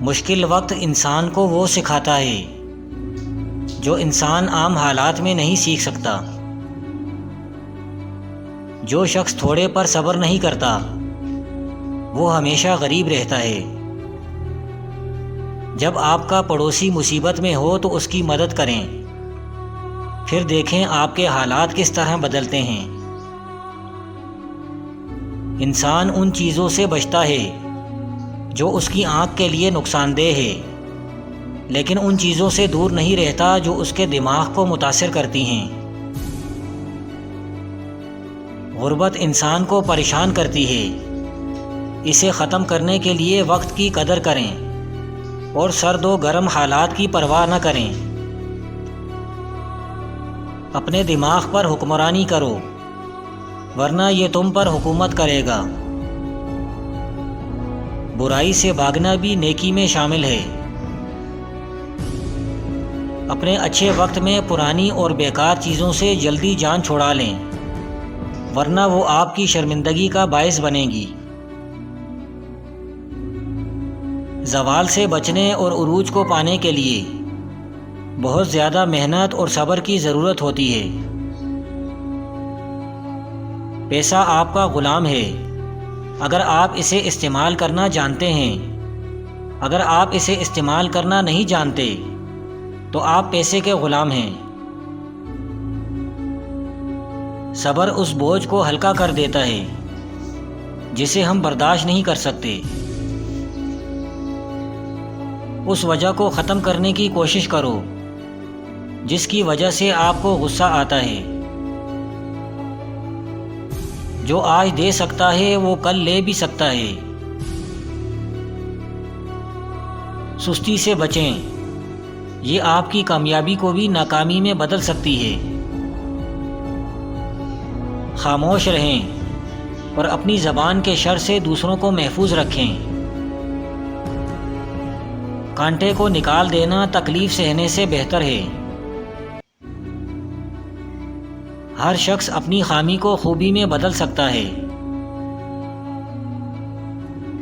مشکل وقت انسان کو وہ سکھاتا ہے جو انسان عام حالات میں نہیں سیکھ سکتا۔ جو شخص تھوڑے پر صبر نہیں کرتا وہ ہمیشہ غریب رہتا ہے۔ جب آپ کا پڑوسی مصیبت میں ہو تو اس کی مدد کریں، پھر دیکھیں آپ کے حالات کس طرح بدلتے ہیں۔ انسان ان چیزوں سے بچتا ہے جو اس کی آنکھ کے لیے نقصان دہ ہے، لیکن ان چیزوں سے دور نہیں رہتا جو اس کے دماغ کو متاثر کرتی ہیں۔ غربت انسان کو پریشان کرتی ہے، اسے ختم کرنے کے لیے وقت کی قدر کریں اور سرد و گرم حالات کی پرواہ نہ کریں۔ اپنے دماغ پر حکمرانی کرو، ورنہ یہ تم پر حکومت کرے گا۔ برائی سے بھاگنا بھی نیکی میں شامل ہے۔ اپنے اچھے وقت میں پرانی اور بیکار چیزوں سے جلدی جان چھڑا لیں، ورنہ وہ آپ کی شرمندگی کا باعث بنے گی۔ زوال سے بچنے اور عروج کو پانے کے لیے بہت زیادہ محنت اور صبر کی ضرورت ہوتی ہے۔ پیسہ آپ کا غلام ہے اگر آپ اسے استعمال کرنا جانتے ہیں۔ اگر آپ اسے استعمال کرنا نہیں جانتے تو آپ پیسے کے غلام ہیں۔ صبر اس بوجھ کو ہلکا کر دیتا ہے جسے ہم برداشت نہیں کر سکتے۔ اس وجہ کو ختم کرنے کی کوشش کرو جس کی وجہ سے آپ کو غصہ آتا ہے۔ جو آج دے سکتا ہے وہ کل لے بھی سکتا ہے۔ سستی سے بچیں، یہ آپ کی کامیابی کو بھی ناکامی میں بدل سکتی ہے۔ خاموش رہیں اور اپنی زبان کے شر سے دوسروں کو محفوظ رکھیں۔ کانٹے کو نکال دینا تکلیف سہنے سے بہتر ہے۔ ہر شخص اپنی خامی کو خوبی میں بدل سکتا ہے۔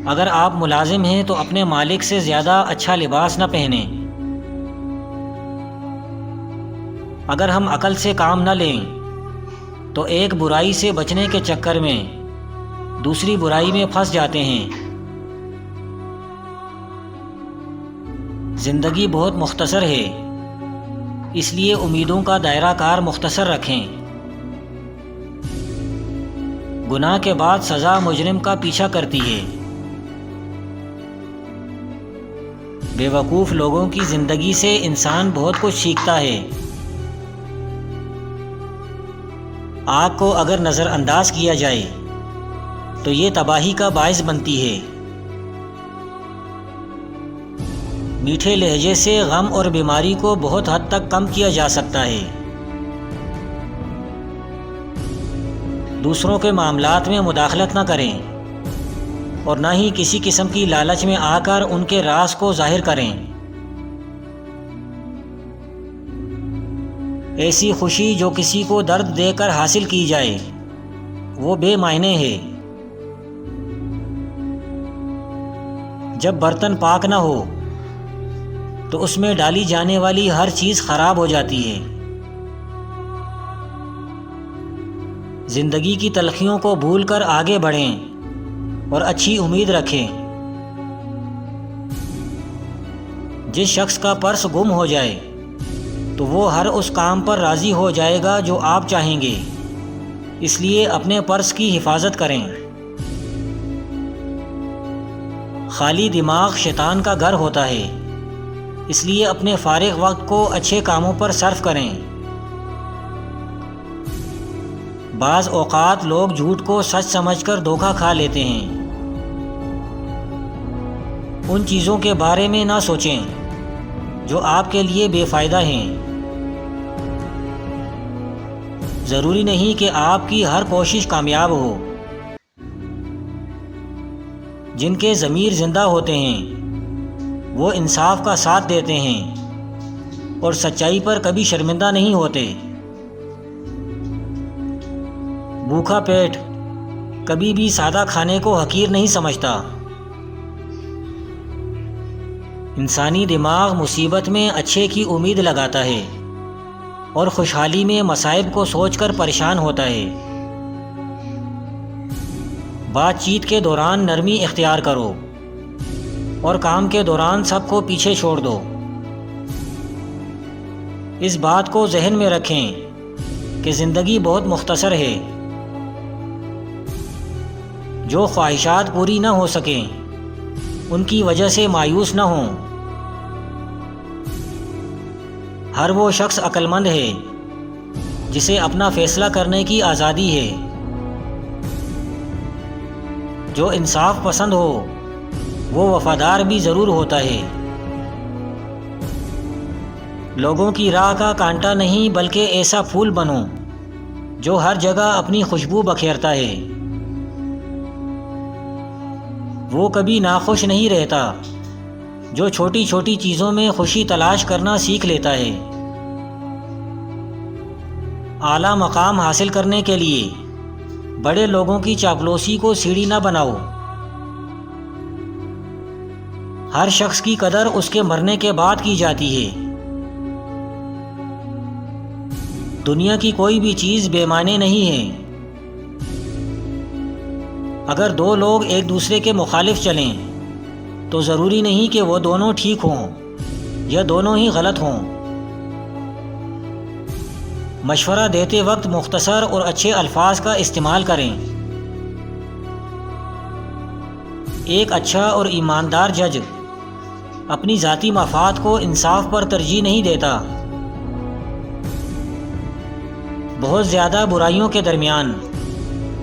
اگر آپ ملازم ہیں تو اپنے مالک سے زیادہ اچھا لباس نہ پہنیں۔ اگر ہم عقل سے کام نہ لیں تو ایک برائی سے بچنے کے چکر میں دوسری برائی میں پھنس جاتے ہیں۔ زندگی بہت مختصر ہے، اس لیے امیدوں کا دائرہ کار مختصر رکھیں۔ گناہ کے بعد سزا مجرم کا پیچھا کرتی ہے۔ بے وقوف لوگوں کی زندگی سے انسان بہت کچھ سیکھتا ہے۔ آگ کو اگر نظر انداز کیا جائے تو یہ تباہی کا باعث بنتی ہے۔ میٹھے لہجے سے غم اور بیماری کو بہت حد تک کم کیا جا سکتا ہے۔ دوسروں کے معاملات میں مداخلت نہ کریں اور نہ ہی کسی قسم کی لالچ میں آ کر ان کے راز کو ظاہر کریں۔ ایسی خوشی جو کسی کو درد دے کر حاصل کی جائے وہ بے معنی ہے۔ جب برتن پاک نہ ہو تو اس میں ڈالی جانے والی ہر چیز خراب ہو جاتی ہے۔ زندگی کی تلخیوں کو بھول کر آگے بڑھیں اور اچھی امید رکھیں۔ جس شخص کا پرس گم ہو جائے تو وہ ہر اس کام پر راضی ہو جائے گا جو آپ چاہیں گے، اس لیے اپنے پرس کی حفاظت کریں۔ خالی دماغ شیطان کا گھر ہوتا ہے، اس لیے اپنے فارغ وقت کو اچھے کاموں پر صرف کریں۔ بعض اوقات لوگ جھوٹ کو سچ سمجھ کر دھوکہ کھا لیتے ہیں۔ ان چیزوں کے بارے میں نہ سوچیں جو آپ کے لیے بے فائدہ ہیں۔ ضروری نہیں کہ آپ کی ہر کوشش کامیاب ہو۔ جن کے ضمیر زندہ ہوتے ہیں وہ انصاف کا ساتھ دیتے ہیں اور سچائی پر کبھی شرمندہ نہیں ہوتے۔ بھوکا پیٹ کبھی بھی سادہ کھانے کو حقیر نہیں سمجھتا۔ انسانی دماغ مصیبت میں اچھے کی امید لگاتا ہے اور خوشحالی میں مصائب کو سوچ کر پریشان ہوتا ہے۔ بات چیت کے دوران نرمی اختیار کرو اور کام کے دوران سب کو پیچھے چھوڑ دو۔ اس بات کو ذہن میں رکھیں کہ زندگی بہت مختصر ہے۔ جو خواہشات پوری نہ ہو سکیں ان کی وجہ سے مایوس نہ ہوں۔ ہر وہ شخص عقل مند ہے جسے اپنا فیصلہ کرنے کی آزادی ہے۔ جو انصاف پسند ہو وہ وفادار بھی ضرور ہوتا ہے۔ لوگوں کی راہ کا کانٹا نہیں بلکہ ایسا پھول بنو جو ہر جگہ اپنی خوشبو بکھیرتا ہے۔ وہ کبھی ناخوش نہیں رہتا جو چھوٹی چھوٹی چیزوں میں خوشی تلاش کرنا سیکھ لیتا ہے۔ اعلیٰ مقام حاصل کرنے کے لیے بڑے لوگوں کی چاپلوسی کو سیڑھی نہ بناؤ۔ ہر شخص کی قدر اس کے مرنے کے بعد کی جاتی ہے۔ دنیا کی کوئی بھی چیز بے معنی نہیں ہے۔ اگر دو لوگ ایک دوسرے کے مخالف چلیں تو ضروری نہیں کہ وہ دونوں ٹھیک ہوں یا دونوں ہی غلط ہوں۔ مشورہ دیتے وقت مختصر اور اچھے الفاظ کا استعمال کریں۔ ایک اچھا اور ایماندار جج اپنی ذاتی مفاد کو انصاف پر ترجیح نہیں دیتا۔ بہت زیادہ برائیوں کے درمیان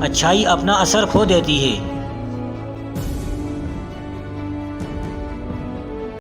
اچھائی اپنا اثر کھو دیتی ہے۔